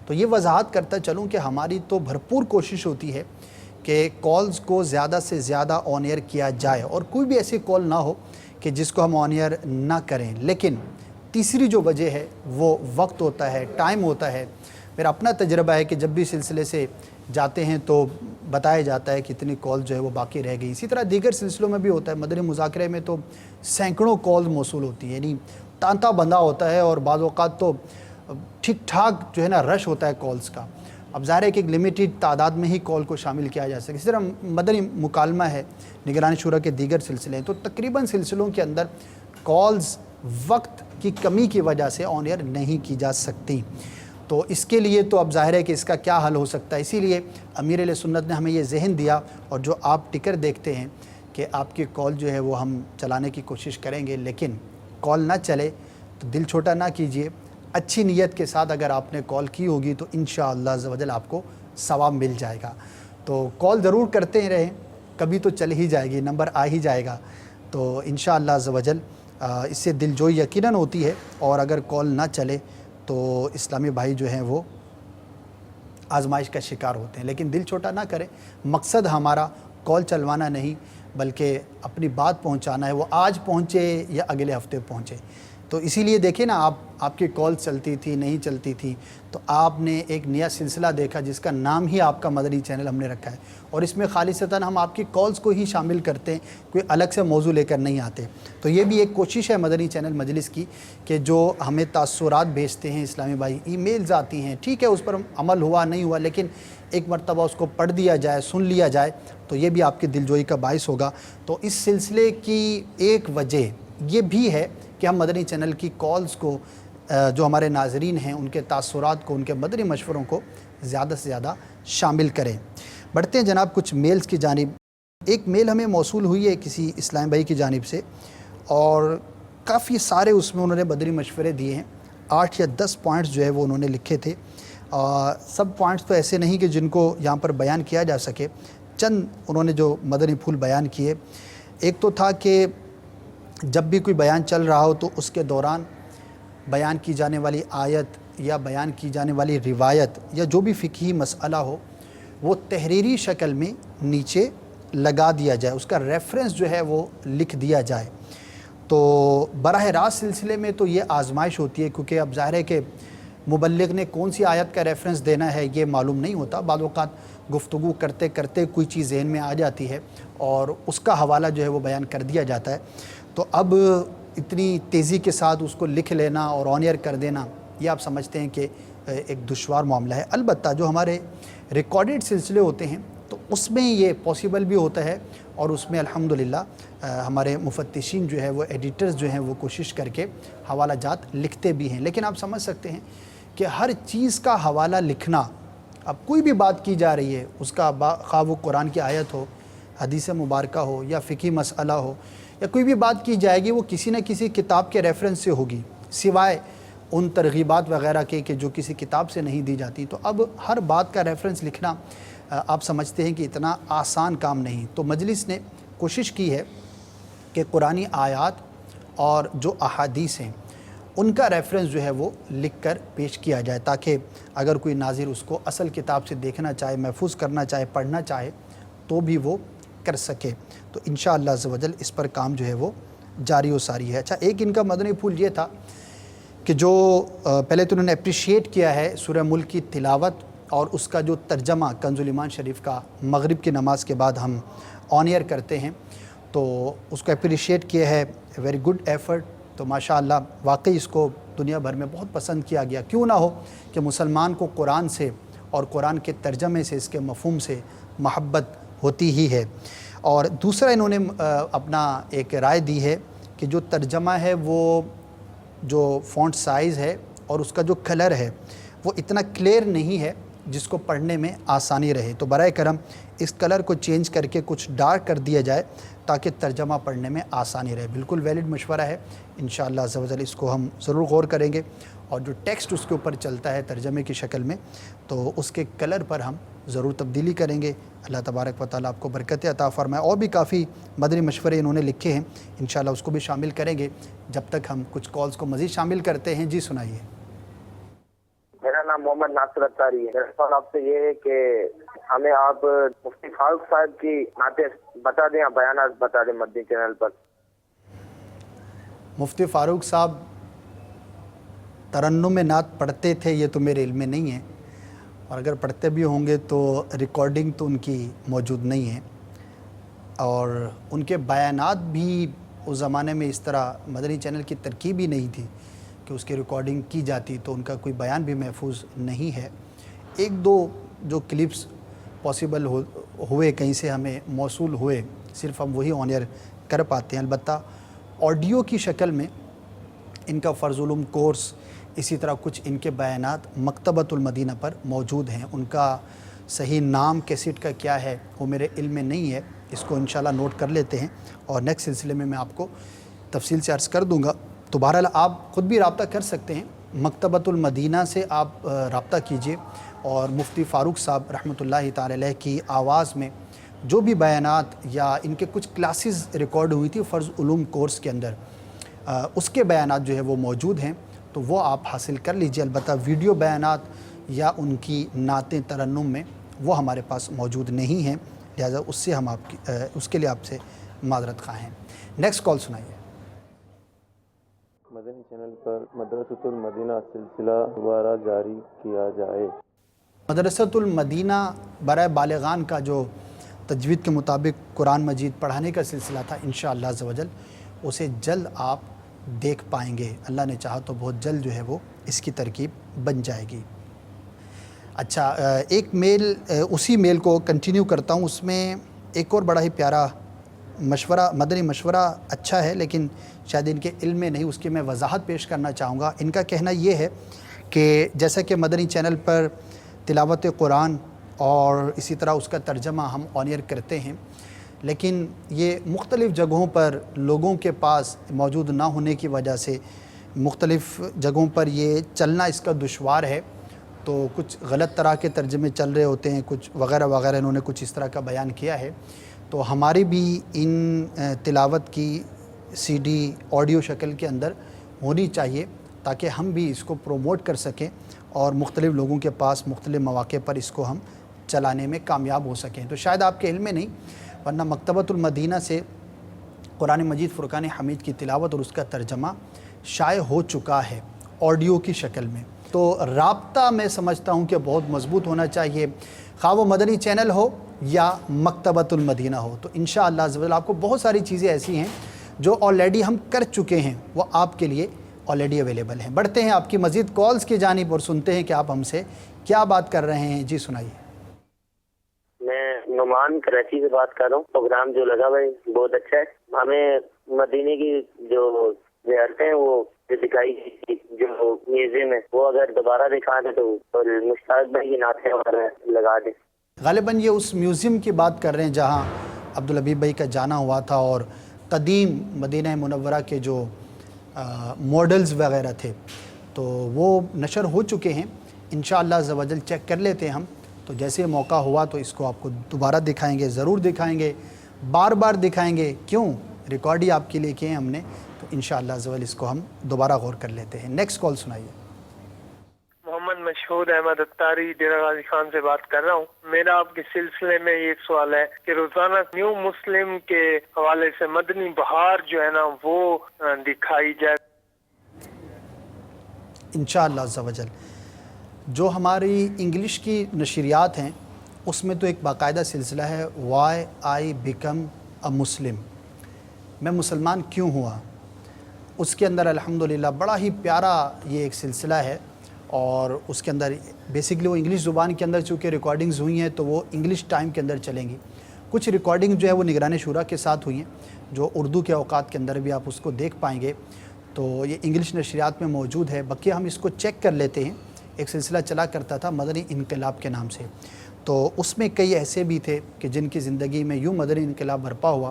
تو یہ وضاحت کرتا چلوں کہ ہماری تو بھرپور کوشش ہوتی ہے کہ کالز کو زیادہ سے زیادہ آن ایئر کیا جائے، اور کوئی بھی ایسی کال نہ ہو کہ جس کو ہم آن ایئر نہ کریں۔ لیکن تیسری جو وجہ ہے وہ وقت ہوتا ہے، ٹائم ہوتا ہے۔ میرا اپنا تجربہ ہے کہ جب بھی سلسلے سے جاتے ہیں تو بتایا جاتا ہے کہ اتنی کال جو ہے وہ باقی رہ گئی۔ اسی طرح دیگر سلسلوں میں بھی ہوتا ہے، مدنی مذاکرے میں تو سینکڑوں کال موصول ہوتی ہیں، یعنی تانتا بندہ ہوتا ہے، اور بعض اوقات تو ٹھیک ٹھاک جو ہے نا رش ہوتا ہے کالز کا۔ اب ظاہر ہے کہ ایک لمیٹڈ تعداد میں ہی کال کو شامل کیا جا سکے۔ اسی طرح مدنی مکالمہ ہے، نگرانی شورا کے دیگر سلسلے ہیں، تو تقریباً سلسلوں کے اندر کالز وقت کی کمی کی وجہ سے آن ایئر نہیں کی جا سکتی۔ تو اس کے لیے تو اب ظاہر ہے کہ اس کا کیا حل ہو سکتا ہے، اسی لیے امیر اہل سنت نے ہمیں یہ ذہن دیا، اور جو آپ ٹکر دیکھتے ہیں کہ آپ کی کال جو ہے وہ ہم چلانے کی کوشش کریں گے، لیکن کال نہ چلے تو دل چھوٹا نہ کیجئے۔ اچھی نیت کے ساتھ اگر آپ نے کال کی ہوگی تو انشاءاللہ عز و جل آپ کو ثواب مل جائے گا۔ تو کال ضرور کرتے رہیں، کبھی تو چل ہی جائے گی، نمبر آ ہی جائے گا، تو انشاءاللہ عز و جل اس سے دل جوئی یقیناً ہوتی ہے۔ اور اگر کال نہ چلے تو اسلامی بھائی جو ہیں وہ آزمائش کا شکار ہوتے ہیں، لیکن دل چھوٹا نہ کریں۔ مقصد ہمارا کال چلوانا نہیں، بلکہ اپنی بات پہنچانا ہے، وہ آج پہنچے یا اگلے ہفتے پہنچے۔ تو اسی لیے دیکھیں نا، آپ کی کال چلتی تھی نہیں چلتی تھی، تو آپ نے ایک نیا سلسلہ دیکھا جس کا نام ہی آپ کا مدنی چینل ہم نے رکھا ہے، اور اس میں خالصتاً ہم آپ کی کالز کو ہی شامل کرتے ہیں، کوئی الگ سے موضوع لے کر نہیں آتے۔ تو یہ بھی ایک کوشش ہے مدنی چینل مجلس کی کہ جو ہمیں تاثرات بھیجتے ہیں اسلامی بھائی، ای میلز آتی ہیں، ٹھیک ہے اس پر عمل ہوا نہیں ہوا، لیکن ایک مرتبہ اس کو پڑھ دیا جائے، سن لیا جائے، تو یہ بھی آپ کی دلجوئی کا باعث ہوگا۔ تو اس سلسلے کی ایک وجہ یہ بھی ہے کہ ہم مدنی چینل کی کالز کو، جو ہمارے ناظرین ہیں ان کے تاثرات کو، ان کے مدنی مشوروں کو زیادہ سے زیادہ شامل کریں۔ بڑھتے ہیں جناب کچھ میلز کی جانب۔ ایک میل ہمیں موصول ہوئی ہے کسی اسلام بھائی کی جانب سے، اور کافی سارے اس میں انہوں نے مدنی مشورے دیے ہیں، 8 یا 10 پوائنٹس جو ہے وہ انہوں نے لکھے تھے۔ سب پوائنٹس تو ایسے نہیں کہ جن کو یہاں پر بیان کیا جا سکے، چند انہوں نے جو مدنی پھول بیان کیے۔ ایک تو تھا کہ جب بھی کوئی بیان چل رہا ہو تو اس کے دوران بیان کی جانے والی آیت یا بیان کی جانے والی روایت یا جو بھی فقہی مسئلہ ہو وہ تحریری شکل میں نیچے لگا دیا جائے، اس کا ریفرنس جو ہے وہ لکھ دیا جائے۔ تو براہ راست سلسلے میں تو یہ آزمائش ہوتی ہے، کیونکہ اب ظاہر ہے کہ مبلغ نے کون سی آیت کا ریفرنس دینا ہے یہ معلوم نہیں ہوتا، بعض اوقات گفتگو کرتے کرتے کوئی چیز ذہن میں آ جاتی ہے اور اس کا حوالہ جو ہے وہ بیان کر دیا جاتا ہے۔ تو اب اتنی تیزی کے ساتھ اس کو لکھ لینا اور آن ایئر کر دینا یہ آپ سمجھتے ہیں کہ ایک دشوار معاملہ ہے۔ البتہ جو ہمارے ریکارڈڈ سلسلے ہوتے ہیں تو اس میں یہ پاسبل بھی ہوتا ہے، اور اس میں الحمدللہ ہمارے مفتشین جو ہے وہ ایڈیٹرز جو ہیں وہ کوشش کر کے حوالہ جات لکھتے بھی ہیں۔ لیکن آپ سمجھ سکتے ہیں کہ ہر چیز کا حوالہ لکھنا، اب کوئی بھی بات کی جا رہی ہے اس کا خواہ وہ قرآن کی آیت ہو، حدیث مبارکہ ہو یا فقہی مسئلہ ہو یا کوئی بھی بات کی جائے گی وہ کسی نہ کسی کتاب کے ریفرنس سے ہوگی، سوائے ان ترغیبات وغیرہ کے کہ جو کسی کتاب سے نہیں دی جاتی۔ تو اب ہر بات کا ریفرنس لکھنا آپ سمجھتے ہیں کہ اتنا آسان کام نہیں۔ تو مجلس نے کوشش کی ہے کہ قرآنی آیات اور جو احادیث ہیں ان کا ریفرنس جو ہے وہ لکھ کر پیش کیا جائے، تاکہ اگر کوئی ناظر اس کو اصل کتاب سے دیکھنا چاہے، محفوظ کرنا چاہے، پڑھنا چاہے تو بھی وہ کر سکے۔ تو انشاءاللہ عز و جل اس پر کام جو ہے وہ جاری و ساری ہے۔ اچھا، ایک ان کا مدنی پھول یہ تھا کہ جو پہلے تو انہوں نے اپریشیٹ کیا ہے سورہ ملک کی تلاوت اور اس کا جو ترجمہ کنز الایمان شریف کا مغرب کی نماز کے بعد ہم آن ایئر کرتے ہیں، تو اس کو اپریشیٹ کیا ہے، ویری گڈ ایفرٹ۔ تو ماشاءاللہ واقعی اس کو دنیا بھر میں بہت پسند کیا گیا۔ کیوں نہ ہو کہ مسلمان کو قرآن سے اور قرآن کے ترجمے سے، اس کے مفہوم سے محبت ہوتی ہی ہے۔ اور دوسرا انہوں نے اپنا ایک رائے دی ہے کہ جو ترجمہ ہے وہ جو فونٹ سائز ہے اور اس کا جو کلر ہے وہ اتنا کلیئر نہیں ہے جس کو پڑھنے میں آسانی رہے، تو برائے کرم اس کلر کو چینج کر کے کچھ ڈارک کر دیا جائے تاکہ ترجمہ پڑھنے میں آسانی رہے۔ بالکل ویلڈ مشورہ ہے، انشاءاللہ عز و جل اس کو ہم ضرور غور کریں گے، اور جو ٹیکسٹ اس کے اوپر چلتا ہے ترجمے کی شکل میں تو اس کے کلر پر ہم ضرور تبدیلی کریں گے۔ اللہ تبارک و تعالیٰ آپ کو برکت عطا فرمائے۔ اور بھی کافی مدنی مشورے انہوں نے لکھے ہیں، انشاءاللہ اس کو بھی شامل کریں گے جب تک ہم کچھ کالز کو مزید شامل کرتے ہیں۔ جی سنائیے۔ میرا نام محمد ناصر اتاری ہے۔ میرا سوال آپ سے یہ ہے کہ ہمیں آپ مفتی فاروق صاحب کی نعتیں بتا دیں، بیانات بتا دیں مدنی چینل پر۔ مفتی فاروق صاحب ترنم نعت پڑھتے تھے یہ تو میرے علم میں نہیں ہے، اور اگر پڑھتے بھی ہوں گے تو ریکارڈنگ تو ان کی موجود نہیں ہے، اور ان کے بیانات بھی اس زمانے میں اس طرح مدنی چینل کی ترکیب ہی نہیں تھی کہ اس کی ریکارڈنگ کی جاتی، تو ان کا کوئی بیان بھی محفوظ نہیں ہے۔ ایک دو جو کلپس پاسبل ہوئے کہیں سے ہمیں موصول ہوئے، صرف ہم وہی آن ایئر کر پاتے ہیں۔ البتہ آڈیو کی شکل میں ان کا فرض علوم کورس، اسی طرح کچھ ان کے بیانات مکتبۃ المدینہ پر موجود ہیں۔ ان کا صحیح نام کیسٹ کا کیا ہے وہ میرے علم میں نہیں ہے، اس کو انشاءاللہ نوٹ کر لیتے ہیں اور نیکسٹ سلسلے میں آپ کو تفصیل سے عرض کر دوں گا۔ تو بہرحال آپ خود بھی رابطہ کر سکتے ہیں، مکتبۃ المدینہ سے آپ رابطہ کیجئے، اور مفتی فاروق صاحب رحمۃ اللہ تعالی علیہ کی آواز میں جو بھی بیانات یا ان کے کچھ کلاسز ریکارڈ ہوئی تھی فرض علوم کورس کے اندر، اس کے بیانات جو ہے وہ موجود ہیں، تو وہ آپ حاصل کر لیجئے۔ البتہ ویڈیو بیانات یا ان کی نعتیں ترنم میں وہ ہمارے پاس موجود نہیں ہیں، لہٰذا اس سے ہم اس کے لیے آپ سے معذرت خواہ ہیں۔ نیکسٹ کال سنائیے۔ مدنی چینل پر مدرسۃ المدینہ سلسلہ دوبارہ جاری کیا جائے۔ مدرسۃ المدینہ برائے بالغان کا جو تجوید کے مطابق قرآن مجید پڑھانے کا سلسلہ تھا، انشاءاللہ عز و جل اسے جلد آپ دیکھ پائیں گے، اللہ نے چاہا تو بہت جلد جو ہے وہ اس کی ترکیب بن جائے گی۔ اچھا، ایک میل، اسی میل کو کنٹینیو کرتا ہوں، اس میں ایک اور بڑا ہی پیارا مشورہ، مدنی مشورہ اچھا ہے لیکن شاید ان کے علم میں نہیں، اس کی میں وضاحت پیش کرنا چاہوں گا۔ ان کا کہنا یہ ہے کہ جیسا کہ مدنی چینل پر تلاوت قرآن اور اسی طرح اس کا ترجمہ ہم آن ایئر کرتے ہیں، لیکن یہ مختلف جگہوں پر لوگوں کے پاس موجود نہ ہونے کی وجہ سے مختلف جگہوں پر یہ چلنا اس کا دشوار ہے، تو کچھ غلط طرح کے ترجمے چل رہے ہوتے ہیں، کچھ وغیرہ وغیرہ، انہوں نے کچھ اس طرح کا بیان کیا ہے۔ تو ہماری بھی ان تلاوت کی سی ڈی آڈیو شکل کے اندر ہونی چاہیے تاکہ ہم بھی اس کو پروموٹ کر سکیں اور مختلف لوگوں کے پاس مختلف مواقع پر اس کو ہم چلانے میں کامیاب ہو سکیں۔ تو شاید آپ کے علم میں نہیں، ورنہ مکتبۃ المدینہ سے قرآن مجید فرقان حمید کی تلاوت اور اس کا ترجمہ شائع ہو چکا ہے آڈیو کی شکل میں۔ تو رابطہ میں سمجھتا ہوں کہ بہت مضبوط ہونا چاہیے، خواہ وہ مدنی چینل ہو یا مکتبۃ المدینہ ہو۔ تو انشاءاللہ عز و جل آپ کو بہت ساری چیزیں ایسی ہیں جو آلریڈی ہم کر چکے ہیں، وہ آپ کے لیے آلریڈی اویلیبل ہیں۔ بڑھتے ہیں آپ کی مزید کالز کی جانب اور سنتے ہیں کہ آپ ہم سے کیا بات کر رہے ہیں۔ جی سنائیے۔ میں نعمان کراچی سے بات کر رہا ہوں۔ پروگرام جو لگا بھائی بہت اچھا ہے۔ ہمیں مدینے کی جو زیارتیں ہیں وہ دکھائی گئی، جو میوزیم ہے وہ اگر دوبارہ دکھا دیں تو، اور مشتاق بھائی کی نعتیں لگا دیں۔ غالباً یہ اس میوزیم کی بات کر رہے ہیں جہاں عبدالحبیب بھائی کا جانا ہوا تھا اور قدیم مدینہ منورہ کے جو ماڈلز وغیرہ تھے تو وہ نشر ہو چکے ہیں۔ انشاءاللہ عز و جل چیک کر لیتے ہیں ہم، تو جیسے موقع ہوا تو اس کو آپ کو دوبارہ دکھائیں گے، ضرور دکھائیں گے، بار بار دکھائیں گے۔ کیوں؟ ریکارڈ ہی آپ کے لیے کیے ہیں ہم نے، تو انشاءاللہ عز و جل اس کو ہم دوبارہ غور کر لیتے ہیں۔ نیکسٹ کال سنائیے۔ محمد مشہود احمد اتاری ڈیرہ غازی خان سے بات کر رہا ہوں۔ میرا آپ کے سلسلے میں یہ سوال ہے کہ روزانہ نیو مسلم کے حوالے سے مدنی بہار جو ہے نا وہ دکھائی جائے۔ انشاءاللہ عز و جل جو ہماری انگلش کی نشریات ہیں اس میں تو ایک باقاعدہ سلسلہ ہے وائی آئی بیکم اے مسلم، میں مسلمان کیوں ہوا۔ اس کے اندر الحمدللہ بڑا ہی پیارا یہ ایک سلسلہ ہے، اور اس کے اندر بیسکلی وہ انگلش زبان کے اندر چونکہ ریکارڈنگز ہوئی ہیں تو وہ انگلش ٹائم کے اندر چلیں گی۔ کچھ ریکارڈنگ جو ہے وہ نگران شورا کے ساتھ ہوئی ہیں جو اردو کے اوقات کے اندر بھی آپ اس کو دیکھ پائیں گے، تو یہ انگلش نشریات میں موجود ہے۔ بقیہ ہم اس کو چیک کر لیتے ہیں۔ ایک سلسلہ چلا کرتا تھا مدنی انقلاب کے نام سے، تو اس میں کئی ایسے بھی تھے کہ جن کی زندگی میں یوں مدنی انقلاب برپا ہوا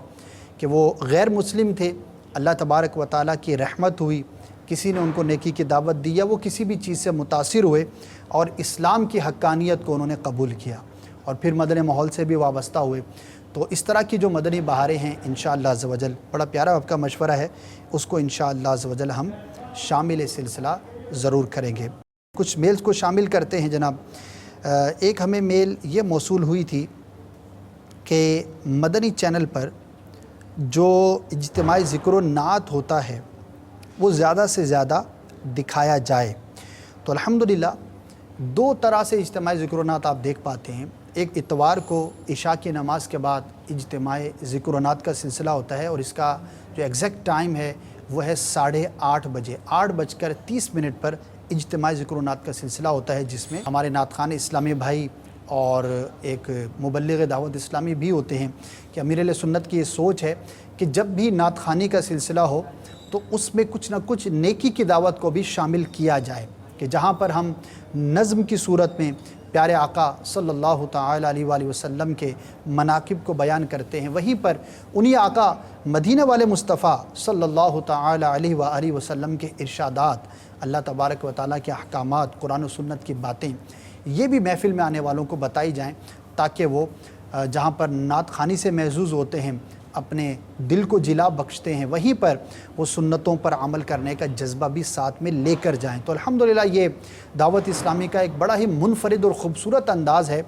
کہ وہ غیر مسلم تھے، اللہ تبارک و تعالیٰ کی رحمت ہوئی، کسی نے ان کو نیکی کی دعوت دی یا وہ کسی بھی چیز سے متاثر ہوئے اور اسلام کی حقانیت کو انہوں نے قبول کیا اور پھر مدنی ماحول سے بھی وابستہ ہوئے۔ تو اس طرح کی جو مدنی بہاریں ہیں انشاءاللہ عز و جل، بڑا پیارا آپ کا مشورہ ہے، اس کو انشاءاللہ عز و جل ہم شامل سلسلہ ضرور کریں گے۔ کچھ میلز کو شامل کرتے ہیں جناب۔ ایک ہمیں میل یہ موصول ہوئی تھی کہ مدنی چینل پر جو اجتماعی ذکر و نعت ہوتا ہے وہ زیادہ سے زیادہ دکھایا جائے۔ تو الحمدللہ دو طرح سے اجتماعی ذکر و نعت آپ دیکھ پاتے ہیں۔ ایک اتوار کو عشاء کی نماز کے بعد اجتماعی ذکر و نعت کا سلسلہ ہوتا ہے، اور اس کا جو ایگزیکٹ ٹائم ہے وہ ہے 8:30 بجے، 8:30 پر اجتماعی ذکر و نعت کا سلسلہ ہوتا ہے، جس میں ہمارے نعت خوان اسلامی بھائی اور ایک مبلغ دعوت اسلامی بھی ہوتے ہیں کہ امیر اہل سنت کی یہ سوچ ہے کہ جب بھی نعت خوانی کا سلسلہ ہو تو اس میں کچھ نہ کچھ نیکی کی دعوت کو بھی شامل کیا جائے، کہ جہاں پر ہم نظم کی صورت میں پیارے آقا صلی اللہ تعالی علیہ وآلہ وسلم کے مناقب کو بیان کرتے ہیں، وہیں پر انہی آقا مدینہ والے مصطفیٰ صلی اللہ تعالی علیہ وآلہ وسلم کے ارشادات، اللہ تبارک و تعالیٰ کے احکامات، قرآن و سنت کی باتیں، یہ بھی محفل میں آنے والوں کو بتائی جائیں، تاکہ وہ جہاں پر نعت خوانی سے محظوظ ہوتے ہیں، اپنے دل کو جلا بخشتے ہیں، وہیں پر وہ سنتوں پر عمل کرنے کا جذبہ بھی ساتھ میں لے کر جائیں۔ تو الحمدللہ یہ دعوت اسلامی کا ایک بڑا ہی منفرد اور خوبصورت انداز ہے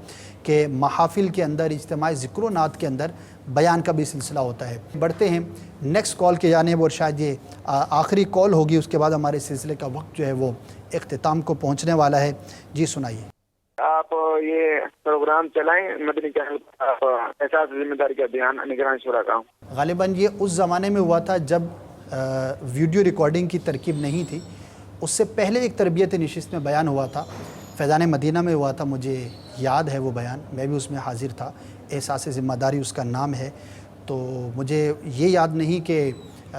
کہ محافل کے اندر اجتماعی ذکر و نعت کے اندر بیان کا بھی سلسلہ ہوتا ہے۔ بڑھتے ہیں نیکسٹ کال کی جانب، اور شاید یہ آخری کال ہوگی، اس کے بعد ہمارے سلسلے کا وقت جو ہے وہ اختتام کو پہنچنے والا ہے۔ جی سنائیے۔ آپ یہ پروگرام چلائیں مدنی چینل پر، احساس ذمہ داری کا بیان نگران شورا کا۔ غالباً یہ اس زمانے میں ہوا تھا جب ویڈیو ریکارڈنگ کی ترکیب نہیں تھی، اس سے پہلے ایک تربیت نشست میں بیان ہوا تھا، فیضان مدینہ میں ہوا تھا، مجھے یاد ہے وہ بیان، میں بھی اس میں حاضر تھا، احساس ذمہ داری اس کا نام ہے۔ تو مجھے یہ یاد نہیں کہ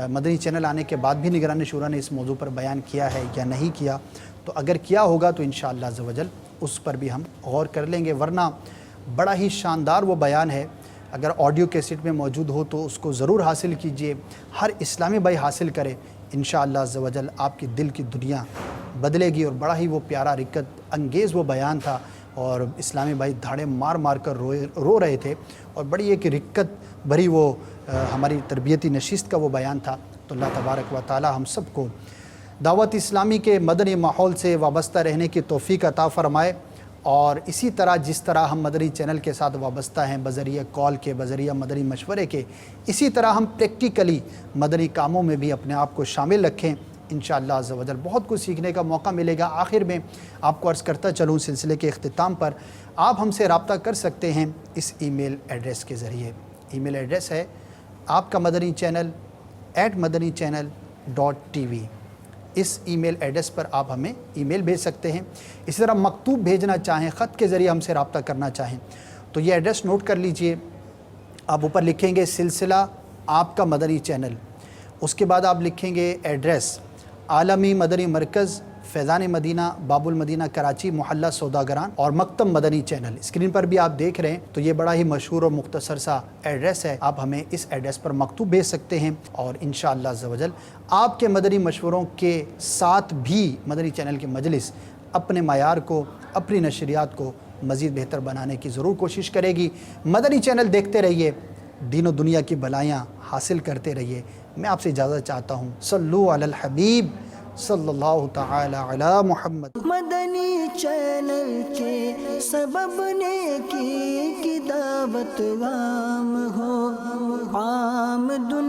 مدنی چینل آنے کے بعد بھی نگران شورا نے اس موضوع پر بیان کیا ہے یا نہیں کیا، تو اگر کیا ہوگا تو انشاءاللہ عز و جل اس پر بھی ہم غور کر لیں گے، ورنہ بڑا ہی شاندار وہ بیان ہے۔ اگر آڈیو کیسٹ میں موجود ہو تو اس کو ضرور حاصل کیجئے، ہر اسلامی بھائی حاصل کرے، انشاءاللہ عز و جل آپ کی دل کی دنیا بدلے گی۔ اور بڑا ہی وہ پیارا رکت انگیز وہ بیان تھا، اور اسلامی بھائی دھاڑے مار مار کر رو رہے تھے، اور بڑی ایک رکت بھری وہ ہماری تربیتی نشست کا وہ بیان تھا۔ تو اللہ تبارک و تعالی ہم سب کو دعوت اسلامی کے مدنی ماحول سے وابستہ رہنے کی توفیق عطا فرمائے، اور اسی طرح جس طرح ہم مدنی چینل کے ساتھ وابستہ ہیں بذریعہ کال کے، بذریعہ مدنی مشورے کے، اسی طرح ہم پریکٹیکلی مدنی کاموں میں بھی اپنے آپ کو شامل رکھیں۔ انشاءاللہ عز و جل بہت کچھ سیکھنے کا موقع ملے گا۔ آخر میں آپ کو عرض کرتا چلوں سلسلے کے اختتام پر، آپ ہم سے رابطہ کر سکتے ہیں اس ای میل ایڈریس کے ذریعے۔ ای میل ایڈریس ہے آپ کا مدنی چینل @madanichannel.tv۔ اس ای میل ایڈریس پر آپ ہمیں ای میل بھیج سکتے ہیں۔ اسی طرح مکتوب بھیجنا چاہیں، خط کے ذریعے ہم سے رابطہ کرنا چاہیں تو یہ ایڈریس نوٹ کر لیجئے۔ آپ اوپر لکھیں گے سلسلہ آپ کا مدنی چینل، اس کے بعد آپ لکھیں گے ایڈریس عالمی مدنی مرکز فیضان مدینہ باب المدینہ کراچی محلہ سوداگران اور مکتب مدنی چینل۔ اسکرین پر بھی آپ دیکھ رہے ہیں، تو یہ بڑا ہی مشہور اور مختصر سا ایڈریس ہے، آپ ہمیں اس ایڈریس پر مکتوب بھیج سکتے ہیں، اور انشاءاللہ عز و جل آپ کے مدنی مشوروں کے ساتھ بھی مدنی چینل کی مجلس اپنے معیار کو، اپنی نشریات کو مزید بہتر بنانے کی ضرور کوشش کرے گی۔ مدنی چینل دیکھتے رہیے، دین و دنیا کی بلائیاں حاصل کرتے رہیے۔ میں آپ سے اجازت چاہتا ہوں۔ صلو علی الحبیب صلی اللہ تعالی علی محمد۔ مدنی چینل کے سبب نیکی کی دعوت عام ہو، عام دنیا